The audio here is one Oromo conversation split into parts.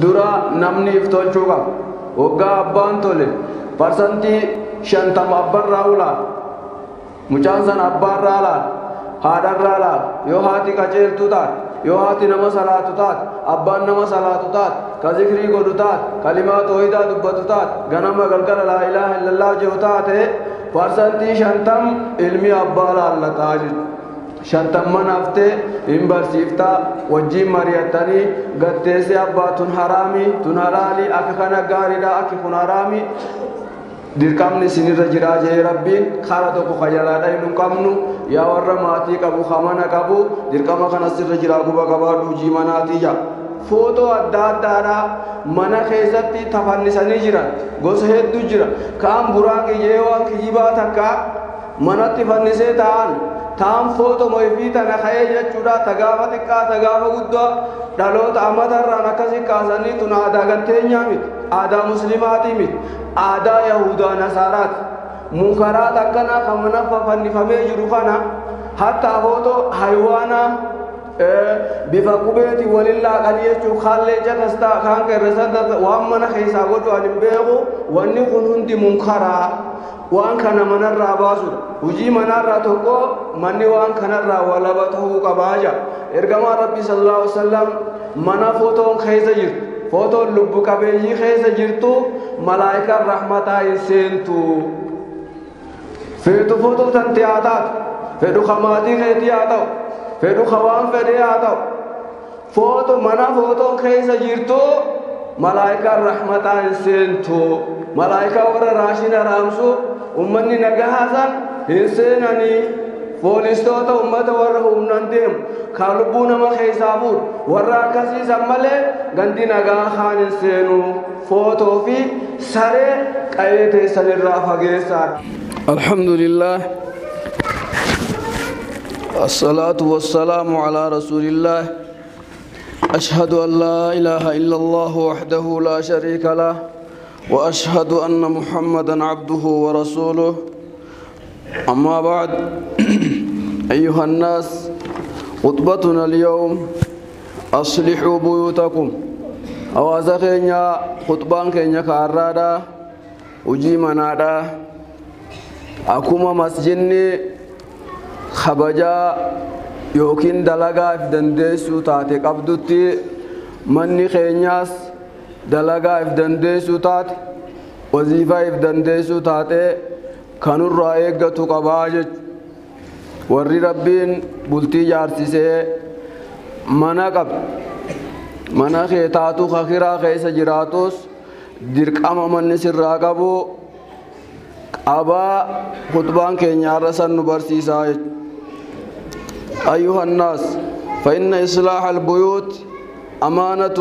dura namni iftolchuu qaba. Waggaa abbaan tole parsantii 50 abbaan raawulaa mucaan san abbaan raalaa haadhaan raalaa yoo haati qajeeltuu taate yoo haati nama salaatu taate abbaan nama salaatu taate ka zikrii godhu taate kalimaa toohidaa dubbatu taate ganama galgala laa ilaaha illallah jedhu taate parsantii 50 ilmi abbaa laallataa jechuudha. 50 haftee hin barsiiftaa wajjiin mari'attanii gatteessee abbaa tun haraami tun halaali akka kana gaariidha akka kun haraami dirqamni sinirra jiraa jee rabbiin kara tokko khayalaadha hin qabnu yaa warra maatii qabu hamana qabu dirqama kana sirra jiraa guba qabaadhu jiimanaatii jaa footoo adda addaadha mana keessatti tafannisanii jiran gosa hedduu jira kaan buraaqi jee waan kijibaa takka manatti fannisee ta'an taan footoo mo'ifii tana ka'ee jechuudha tagaafa xiqqaa tagaafa guddaa dhaloota ammatarraan akkasii kaasanii tun aadaa gatteenyaa miti aadaa muslimaatii miti aadaa yahudaa nasaaraati munkaraat akkana kan mana fannifamee jiru kana hatta footoo haywaanaa bifa qubeeti walillaa qanii jechuun kaallee jatastaa kaan qeerresata waan mana keessaa godhu ani beeku wanni kun hundi munkaraa waan kana manarraa baasudha hujii manarraa tokko manni waan kanarraa walaba ta'uu qabaaja ergamaa rabbi sallallahu alaihi wasallam mana footoon keessa jirtu footoon lubbu qabeeyyii keessa jirtu malaayikaan rahmataa hin seentu feetu footoo tante haa taatu fedhu kamaatii keetii haa ta'u fedhu kawaan fedhee haa ta'u footoo mana footoon keessa jirtu malaayikaan rahmataa hin seentu malaayikaa warra raashina raamsu ummanni nagahaasan hin seenanii poolistoota ummata warra humnaan deemu kan lubbuu nama keessaa fuudhu warra akkasiisan malee gandi nagaa kaan hin seenu footoo fi saree qayee teessanirraa fageessaadha. Alhamdulillah assalatu wassalamu ala rasulillah ashhadu an la ilaha illallah wahdahu la sharika lah وأشهد أن محمدًا عبده ورسوله أما بعد أيها الناس خطبتنا اليوم أصلحوا بيوتكم أوازخينيا خطبان كينيا كارادا وجيمانادا أكوما مسجني خبجا يوكين دلغا فدندسو تاتي قبدوتي مني خينياس dalagaa if dandeessuu taate waziifaa if dandeessuu taate kanurraa eeggatu qabaa jechu warri rabbiin bultii jaarsisee mana qabu mana kee taatu kakiraa keessa jiraatus dirqama manni sirraa qabu qabaa khutbaan keenya irra san nu barsiisaa jechu ayyuhannaas fa inna islaaha albuyuut أمانة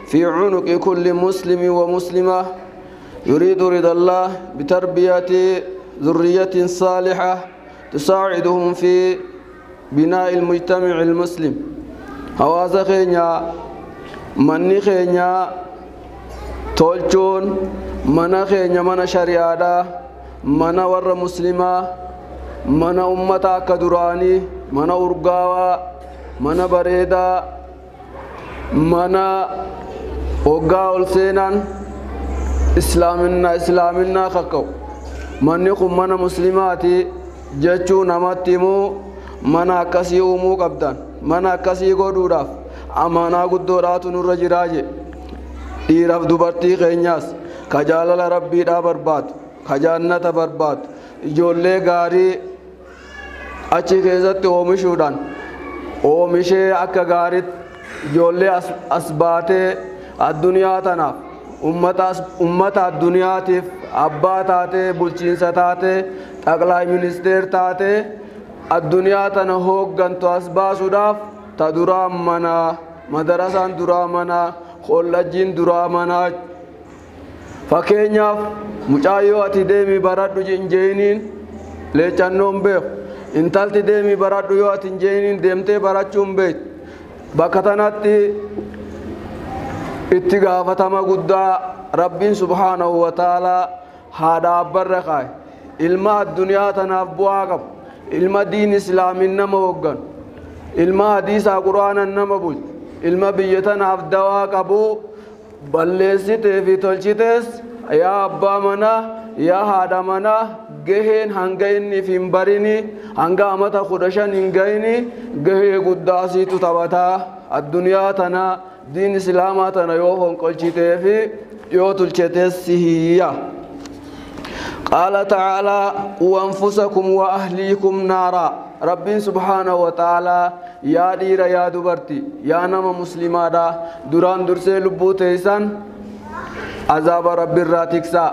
في عنق كل مسلم ومسلمة يريد رضا الله بتربية ذرية صالحة تساعدهم في بناء المجتمع المسلم هوازا خينيا مني خينيا تولجون منا خينيا منا شريعة منا ور مسلمة منا أمتا كدراني منا أرقاوة منا بريدة mana oggaa ol seenan islaaminaa kakkaa'u manni kun mana muslimaati jechuu namatti immoo mana akkasii uumuu qabdan mana akkasii godhuudhaaf amaanaa guddoodhaatu nurra jiraa je dhiiraaf dubartii keenyaas ka jaalala rabbiidhaa barbaadu ka jaannata barbaadu ijoollee gaarii achi keessatti oomishuudhaan oomishee akka gaariitti ijoollee as baatee addunyaa tanaaf ummata addunyaatiif abbaa taatee bulchiinsa taatee xaqlaay ministeer taatee addunyaa tana hooggantu as baasuudhaaf ta duraa manaa madarasaan duraa manaa kollajjiin duraa manaa fakkeenyaaf mucaayyoo ati deemi baradhu injeeniin leechannoon beeku intalti deemi baradhu yoo ati injeeniin deemtee barachuun beektu bakka tanatti itti gaafatama guddaa rabbiin subhaanahu wa ta'aalaa haadha abbarra kaa'e ilma addunyaa tanaaf bu'aa qabu ilma diin islaamin nama hoggan ilma hadiisaa quraanan nama bulchu ilma biyya tanaaf dawaa qabu balleessitee fi tolchites yaa abbaa manaa yaa haadha manaa gaheen hanga inni hin barini hanga amata 15 hin gahini gahee guddaasiitu taphataa addunyaa tana diin islaamaa tana yoo honqolchitee fi yoo tulchetes sihiyya. قال تعالى وأنفسكم وأهليكم نارا رب سبحانه وتعالى يا دير يا دبرتي يا نما مسلمة دا دران درسي لبو تيسان عذاب رب الراتكسا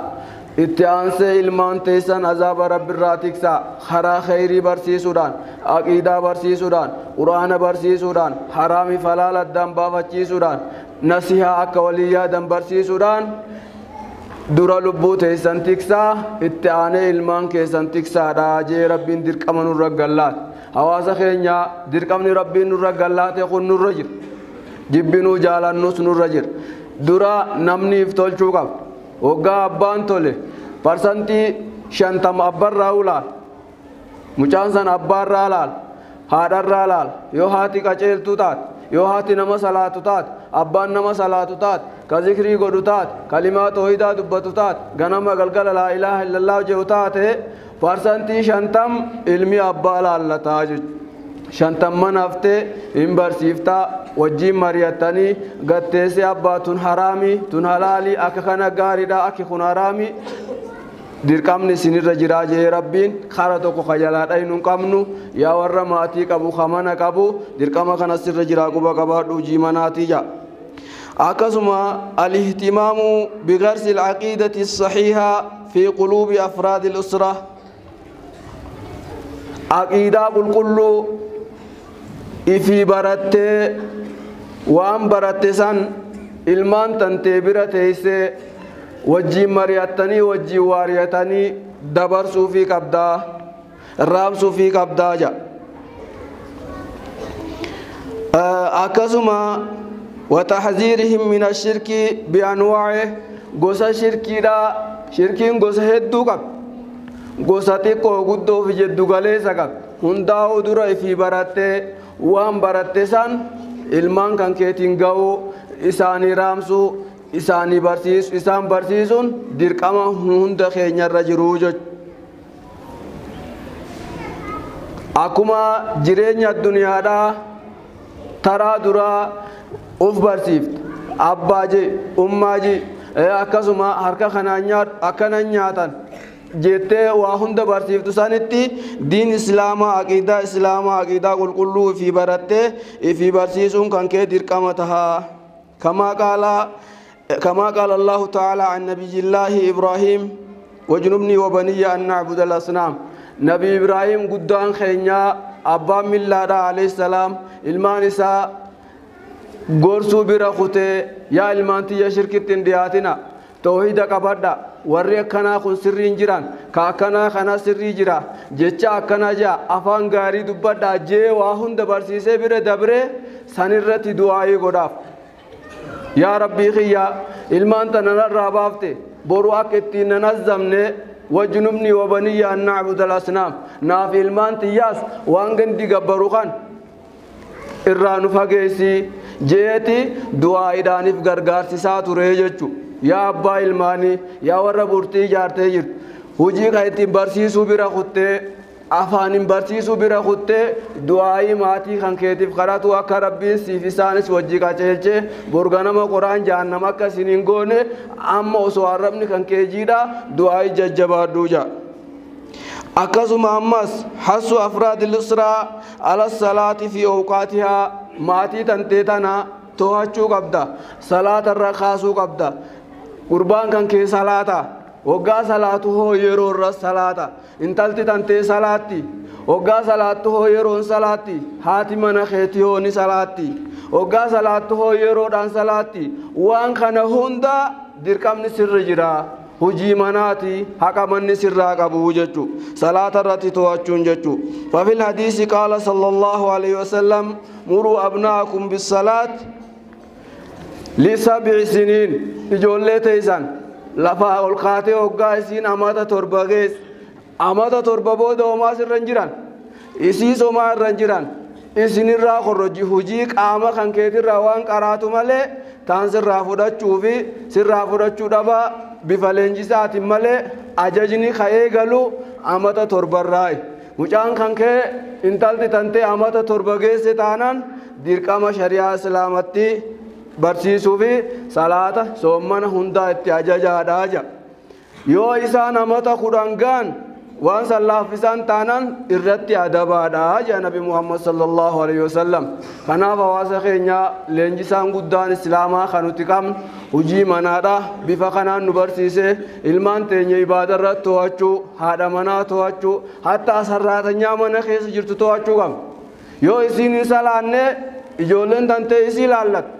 اتعانسي ilmaan teessan عذاب رب الراتكسا خرا خيري برسي سودان عقيدة برسي سودان قرآن برسي سودان حرامي فلال الدم بافتي سودان نصيحة أكولية دم برسي سودان dura lubbuu teessan tiksaa itti aanee ilmaan keessan tiksaadha jee rabbiin dirqama nurra gallaate hawaasa keenya dirqamni rabbiin nurra gallaate kun nurra jira jibbinuu jaalannus nurra jira dura namniif tolchuu qaba waggaa abbaan tole parsantii 50 abbarraa ulaal mucaan san abbaarraa laal haadharraa laal yoo haati qaceeltuu taate yoo haati nama salaatu taate abbaan nama salaatu taate ka zikrii godhu taate kalimaa toohidaa dubbatu taate ganama galgala laa ilaaha illallah jedhu taate parsantii 50 ilmi abbaa laallataa jechuudha 50 haftee hin barsiiftaa wajjiin mari'attanii gatteessee abbaa tun haraami tun halaalii akka kana gaariidha akka kun haraami dirqamni sinirra jiraa jee rabbiin kara tokko khajalaadha hin qabnu yaa warra maatii qabu khamana qabu dirqama kana sirra jiraa quba qabaadhu jiimanaati ja akasuma al-ihtimamu bi gharsi al-aqidati as-sahiha fi qulubi afrad al-usra aqida qulqullu ifi baratte waan baratte san ilmaan tante bira teeyse wajjiin mari'attanii wajjiin waariyatanii dabarsuu fi qabdaa raabsuu fi qabdaa ja akkasuma watahziirihim min ashirki bianwaa'i gosa shirkiidha shirkiin gosa hedduu qaba gosa xiqqoo guddoo fi jeddu galeessa qaba hundaa'uu dura ifii barattee waan baratte san ilmaan kan keetiin ga'uu isaanii raamsuu isaanii barsiisu isaan barsiisuun dirqama hunda keenyarra jiruu jechuudha akkuma jireenya addunyaadhaa taraa duraa uf barsiifte abbaa jee ummaa jee akkasuma harka akkana nyaatan jettee waa hunda barsiiftu sanitti diin islaamaa aqiidaa qulqulluu fi barattee fi barsiisuun kan kee dirqama tahaa كما قال الله تعالى عن نبي الله إبراهيم وجنبني وبني أن نعبد الأصنام نبي إبراهيم قدان خينيا أبا ملة عليه السلام إلمان إساء غورسو برخوته يا إلمان تيا شركة اندياتنا توحيد كبدا warri akkana kun sirriin jiran ka akkana kana sirrii jira jecha akkana ja afaan gaarii dubbadha jee waa hunda barsiisee bira dabre sanirratti du'aa'ii godhaaf yaa rabbii khiyya ilmaan tanarraa baafte boru akka ittiin nazzamne wajnubni wa baniyya an na'budu al-asnaam naaf ilmaan tiyyaas waan gandi gabbaru kan irraa nu fageessi jeeti du'aa'iidhaaniif gargaarsisaa ture jechuudha yaa abbaa ilmaanii yaa warra burtii ijaartee jirtu hujii kan ittiin barsiisuu bira kuttee afaanin barsiisuu bira kuttee du'aa'ii maatii kan keetiif kadhatu akka rabbiin siif isaanis wajji qaceelchee borganama qoraan jahannama akka isiniin goone amma osoo arrabni kan keejiidha du'aa'ii jajjabaadhuu jaa akkasuma ammas hasu afraadil usraa ala salaati fi awqaatihaa maatii tantee tana to'achuu qabda salaatarra kaasuu qabda qurbaan kan kee salaata waggaa salaatu hoo yeroo irra salaata intalti tantee salaatti waggaa salaattu hoo yeroon salaatti haati mana keetii hoo ni salaatti waggaa salaattu hoo yeroodhaan salaatti waan kana hunda dirqamni sirri jira hujii manaati haqa manni sirraa qabu jechuu salaata irratti to'achuun jechuu fafil hadiisi qaala sallallahu alaihi wasallam muruu abnaakum bisalaat لسبع سنين ijoollee teessan lafa ol kaatee hoggaa isiin amata torba gees amata torba booda homaa sirran jiran isii somaa irran jiran isinirraa korroji hujii qaama kan keetirraa waan qaraatu malee taan sirraa fudhachuu fi sirraa fudhachuu dhabaa bifa leenjisaatiin malee ajajni ka'ee galu amata torbarraayi. Mucaan kan kee intalti tantee amata torba geesse taanaan dirqama shari'aa islaamatti barsiisuu fi salaata soommana hundaa itti ajajaadhaa jedha. Yoo isaan amata 10 gaan waan sallaaffisaan taanaan irratti adabaadhaa jedha Nabi Muhammad sallallahu alaihi wasallam. Kanaaf hawaasa keenya leenjisaan guddaan islaamaa kan nuti qabnu hojii manaadha. Bifa kanaan nu barsiisee ilmaan teenya ibaadarra to'achuu, haadha manaa to'achuu, hatta asarraatanyaa mana keessa jirtu to'achuu qabna. Yoo isiin hin salaanne ijoolleen tantee isii laallatte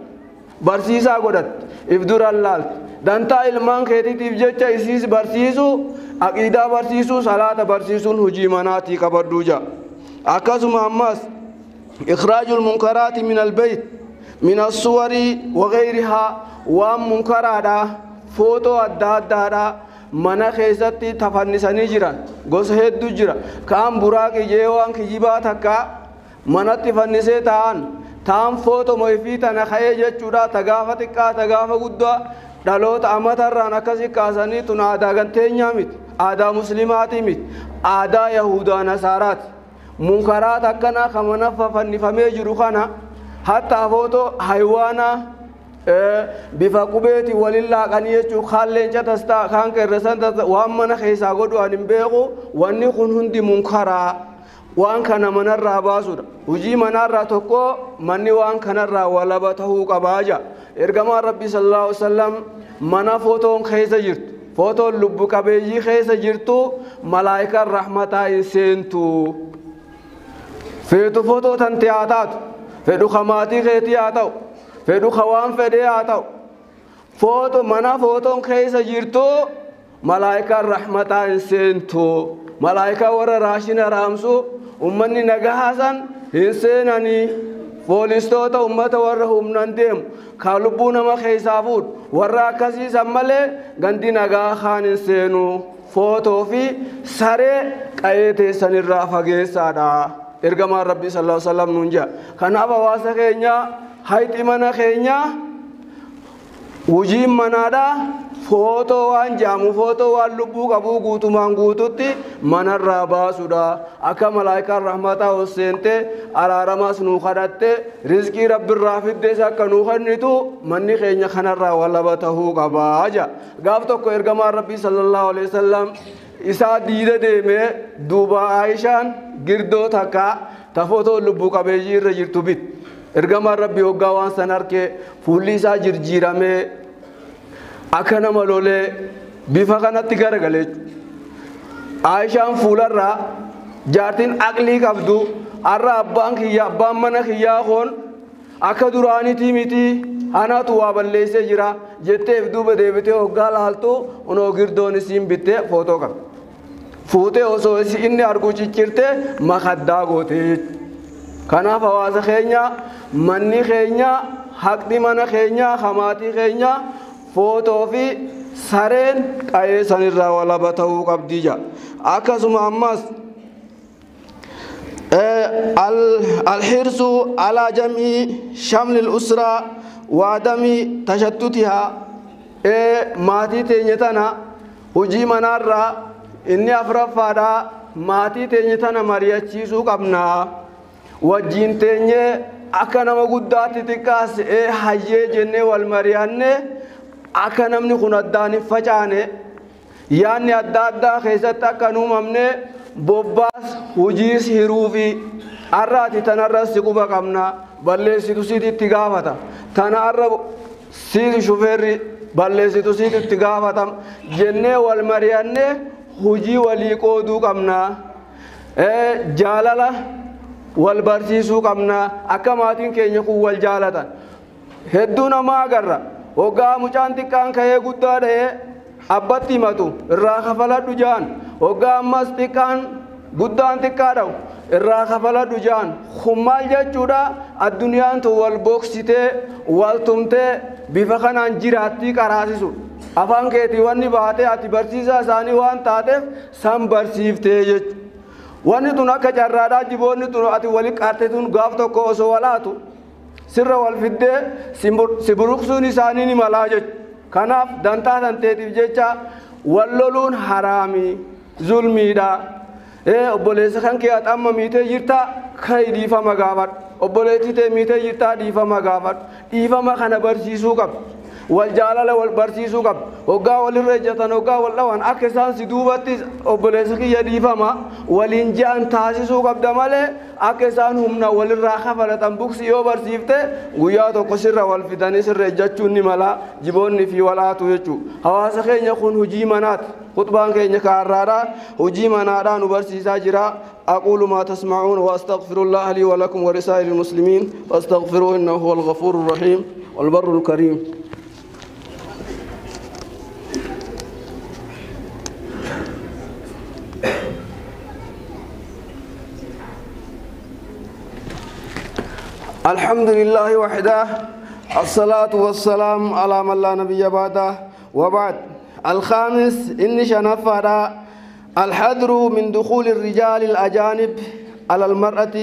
barsiisaa godhatte if duraan laalte dantaa ilmaan keetiitiif jecha isiis barsiisuu aqiidaa barsiisuu salaata barsiisuun hojii manaatii qabadhuu jaa. Akkasuma ammas ikhraajul munkaraati min albayt min assuwari wa ghayrihaa waan munkaraadha footoo adda addaadha mana keessatti tafannisanii jiran gosa hedduu jira. Kaan buraaqi jee waan kijibaa takka manatti fannisee ta'an footoo moofii tana ka'ee jechuudha. Tagaafa xiqqaa tagaafa guddaa dhaloota amatarraan akkasii kaasanii tun aadaa ganteenyaa miti, aadaa muslimaatii miti, aadaa yahudaa nasaaraati. Munkaraat akkanaa kan mana fannifamee jiru kana hatta footoo haywaanaa bifa qubeeti waliin laaqanii jechuun kaan leenca tastaa kaan qeerransa tastaa waan mana keessaa godhu ani hin beeku. Wanni kun hundi munkaraa waan kana manarraa baasuudha. Hojii manarraa tokko manni waan kanarraa walaba tahuu qabaa jaa. Ergamaan Rabbi sallallahu alaihi wasallam mana footoon keessa jirtu, footoon lubbu qabeeyyii keessa jirtu malaayikaan rahmataa hin seentu. Feetu footoo tantee haa taatu, fedhu kamaatii keetii haa ta'u, fedhu kawaan fedhee haa ta'u, mana footoon keessa jirtu malaayikaan rahmataa hin seentu. Malaayikaa warra raashina raamsu ummanni nagahaasan hin seenanii. Poolistoota ummata warra humnaan deemu kan lubbuu nama keessaa fuudhu warra akkasiisan malee gandi nagaa kaan hin seenu. Footoo fi saree qa'ee teessanirraa fageessaadha. Ergamaan Rabbi sallallahu alaihi wasallam nuun jedha. Kanaaf hawaasa keenya hayxi mana keenya hojiin manaadha. Footoo waan jaamu footoo waan lubbuu qabuu guutumaan guututti manarraa baasuudha. Akka malaayikaan rahmataa hosseente araaramaas nuu kadhatte rizqii rabbirraa fiddees akka nuu kennitu manni keenya kanarraa walaba tahuu qabaa jaa. Gaaf tokko ergamaan Rabbii sallallahu alaihi wasallam isaa diida deemee duuba Aayishaan girdoo takka ta footoo lubbuu qabeeyyii irra jirtu bit. Ergamaan Rabbii hoggaa waan san arkee fuulli isaa jirjiiramee akka nama lolee bifa kanatti garagalee. Aayishaan fuularraa jaartiin aqlii qabdu har'a abbaan mana kiyyaa koon akka duraanitii miti anaatu waa balleessee jira jetteef duuba deebitee hoggaa laaltu unoo girdoon isiin bittee footoo qabdi. Fuutee osoo inni arguu ciccirtee makaddaa gootee. Kanaaf hawaasa keenya manni keenya haqni mana keenya hamaatii keenya footoo fi sareen qa'ee sanirraa walaba tahuu qabdi jaa. Akkasuma ammas alhirsu alaa jam'i shamlil usraa waadami tashattutihaa. Maatii teenya tana hojii manaarraa inni afuraffaadha. Maatii teenya tana mari'achiisuu qabna. Wajjiin teenyee akka nama guddaatti xiqqaas hayyee jennee wal mari'anne akka namni kun addaan hin facaane yaanni adda addaa keessatti akka hin uumamne bobbaas hojiis hiruu fi har'aati tanarras si quba qabna. Balleessitu siiti itti gaafata. Tana har'a siiti shufeerri balleessitu siiti itti gaafatam jennee wal mari'anne hojii walii qooduu qabna. Jaalala wal barsiisuu qabna. Akka maatiin keenya kun wal jaalatan hedduu namaa agarra. Hoggaa mucaan xiqqaan ka'ee guddaa dha'ee abbatti himatu irraa kafaladhu jaan. Hoggaa ammas xiqqaan guddaan xiqqaa dha'u irraa kafaladhu jaan. Kun maal jechuudha? Addunyaan tun wal boksitee wal tumtee bifa kanaan jiraattii qaraasisu. Afaan keetii wanni baatee ati barsiisaa isaanii waan taateef san barsiiftee jechuudha. Wanni tun akka carraadhaa jiboonni tun ati wali qaarte tun gaaf tokko osoo walaatu sirra wal fidde siburuqsuun isaanii ni malaa jechuudha. Kanaaf dantaa tanteetiif jecha wal loluun haraami zulmiidha. Obboleessa kan kee amma miitee jirta kai dhiifama gaafadhu. Obboleettii tee miitee jirta dhiifama gaafadhu. Dhiifama kana barsiisuu qabdu. Wal jaalala wal barsiisuu qabdu. Hoggaa walirra ejjatan hoggaa wal dhawan akka isaan si duubatti obboleessa kiyya dhiifama waliin je'an taasisuu qabda malee akka isaan humna walirraa kafalatan buksi yoo barsiifte guyyaa tokko sirra wal fidanii sirra ejjachuun ni mala jiboonni fi walaatu jechuudha. Hawaasa keenya kun hojii manaati. خطبان كي كارارا وجي منارا نبرسيسا جرا أقول ما تسمعون وأستغفر الله لي ولكم ولسائر المسلمين واستغفروه إنه هو الغفور الرحيم والبر الكريم. الحمد لله وحده الصلاة والسلام على من لا نبي بعده وبعد. الخامس إن شنفر الحذر من دخول الرجال الأجانب على المرأة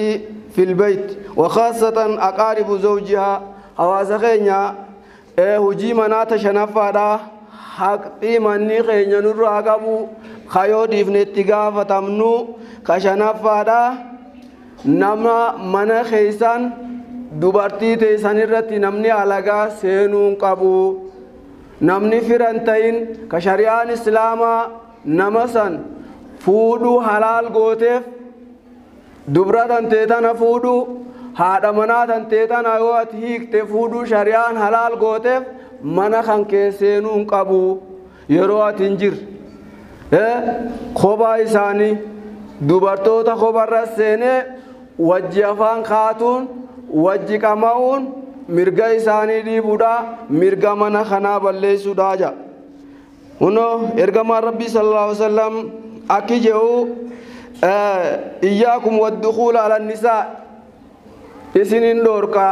في البيت وخاصة أقارب زوجها هواسخينيا هجي منات شنفر حقي مني خينيا نور عقبو خيو ديفن اتقافة تمنو كشنفر نما من خيسان دوبارتي تيسان الرتي نمني علاقا سينون قبو namni firan ta'in ka shari'aan islaamaa nama san fuudhuu halaal gooteef dubra tantee tana fuudhuu haadha manaa tantee tana yoo ati hiikte fuudhuu shari'aan halaal gooteef mana kan kee seenuu hin qabu yeroo ati hin jirre kophaa isaanii dubartoota kopharra seenee wajji afaan kaatuun wajji qama'uun mirga isaanii dhiibuudha mirga mana kanaa balleessuudha ja uno ergamaan rabbii sallallahu alaihi wasallam akki jedhu iyyaakum waddukhula ala nisaa isinin dhorka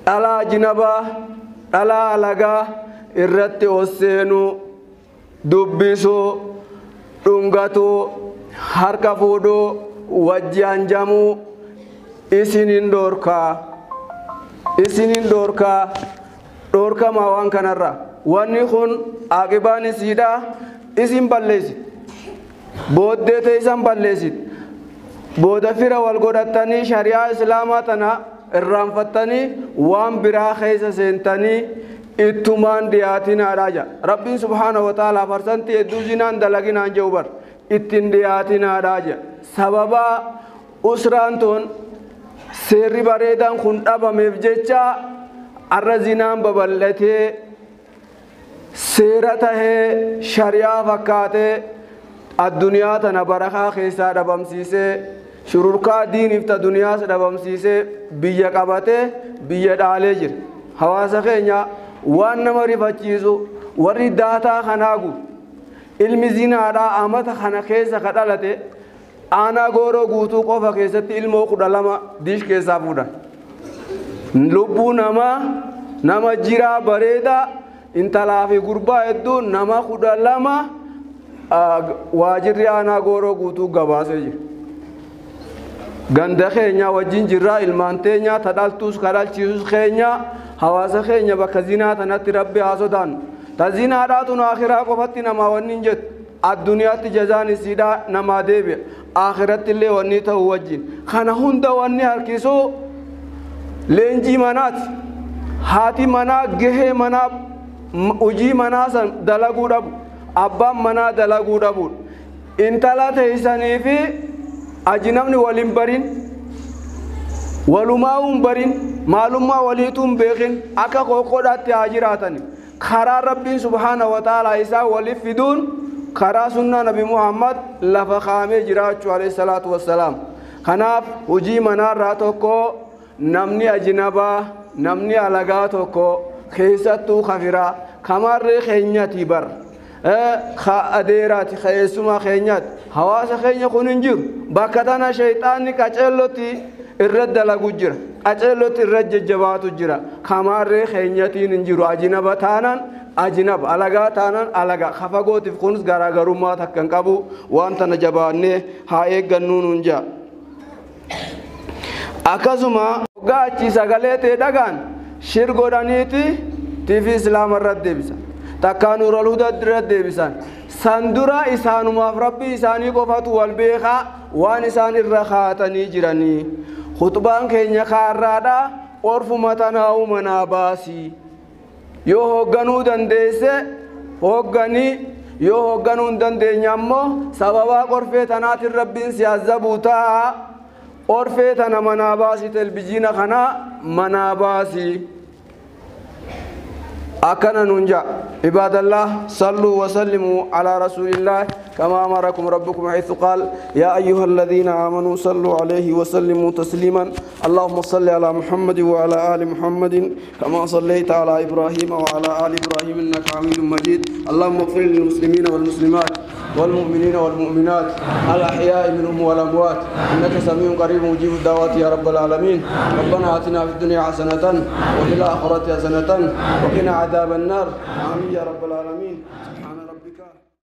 dhalaa ajnabaa dhalaa alagaa irratti osseenuu dubbisuu dhungatuu harka fuudhuu wajji hanjamuu isinin dhorka isinin dhorka ma waan kanarra wanni kun aqibaan isiidha isin balleessit booddee teessan balleessit booda fira wal godhattanii shari'aa islaamaa tana irraanfattanii waan biraa keessa seentanii ittumaan dhiyaatinaadha ja rabbiin subhaanahu wa ta'ala farsantii hedduu zinaan dalaginaan jedhu bar ittiin dhiyaatinaadha ja sababa usraan ton seerri bareedaan kun dhabameef jecha arra zinaan babal'atee seera tahee shari'aa fakkaatee addunyaa tana barakaa keessaa dhabamsiisee shururkaa diiniif ta duniyaas dhabamsiisee biyya qabatee biyya dhaalee jira. Hawaasa keenya waan nama rifachiisu warri daataa kanaagu ilmi zinaadhaa amata kana keessa ka dhalate aanaa gooroo guutuu qofa keessatti ilmoo 12 diish keessaa fuudhan. Lubbuu nama jiraa bareedaa intalaa fi gurbaa hedduu nama 12 waajirri aanaa gooroo guutuu gabaasee jira. Ganda keenya wajjin jirraa ilmaan teenya tadhaltuus kadhalchiisus keenya hawaasa keenya bakka zinaa tanatti rabbi haa sodaannu. Ta zinaadhaatu nu akhiraa qofatti namaa wanni hin jettu addunyaatti jazaan isiidhaa namaa deebi'a. آخرت اللي ونيته وجين خنا هندا وني هركيسو لينجي منات هاتي منا جه منا وجي منا سن دلقو دب أبا منا دلقو دبول انت لا تهسني في أجنبني وليمبرين ولماهم برين معلومة وليتهم بيخين أكا قوقودات تاجراتني خرا ربي سبحانه وتعالى إسا ولفدون خرا سنة نبي محمد لفخامي جراچو عليه الصلاة والسلام خناف وجي منار راتوكو نمني أجنبا نمني علاقاتوكو خيستو خفرا خمار خينياتي بر خا أديرات خيسوما خينيات حواس خينيا خننجر باكتانا شيطاني كاچلوتي الرد لغجر أچلوتي الرد جباتو جرا خمار خينياتي ننجرو أجنبا تانان أجنب علاقة تانان علاقة خفاقوتي في خونس غراغرو ما تكن كابو وانتا نجباني هاي قنون انجا أكازوما Oggachi sagalete dagan shirgodaniti TV Islam ar-raddebisa takanu rolhuda ad-raddebisan sandura isanuma rabbi isani qofatu wal beekha waan isan irra khatani jirani khutban keenya kharrada orfu matana umana basi yo hogganu dandeesse hoggani yo hogganu dandeenyammo sababa qorfe tanatir rabbin siyazabuta orfe tana manabasi telbijina khana manabasi أكن ننجا عباد الله صلوا وسلموا على رسول الله كما أمركم ربكم حيث قال يا أيها الذين آمنوا صلوا عليه وسلموا تسليما اللهم صل على محمد وعلى آل محمد كما صليت على إبراهيم وعلى آل إبراهيم إنك حميد مجيد اللهم اغفر للمسلمين والمسلمات والمؤمنين والمؤمنات الأحياء منهم والأموات إنك سميع قريب مجيب الدعوات يا رب العالمين ربنا آتنا في الدنيا حسنة وفي الآخرة حسنة وقنا عذاب النار آمين يا رب العالمين.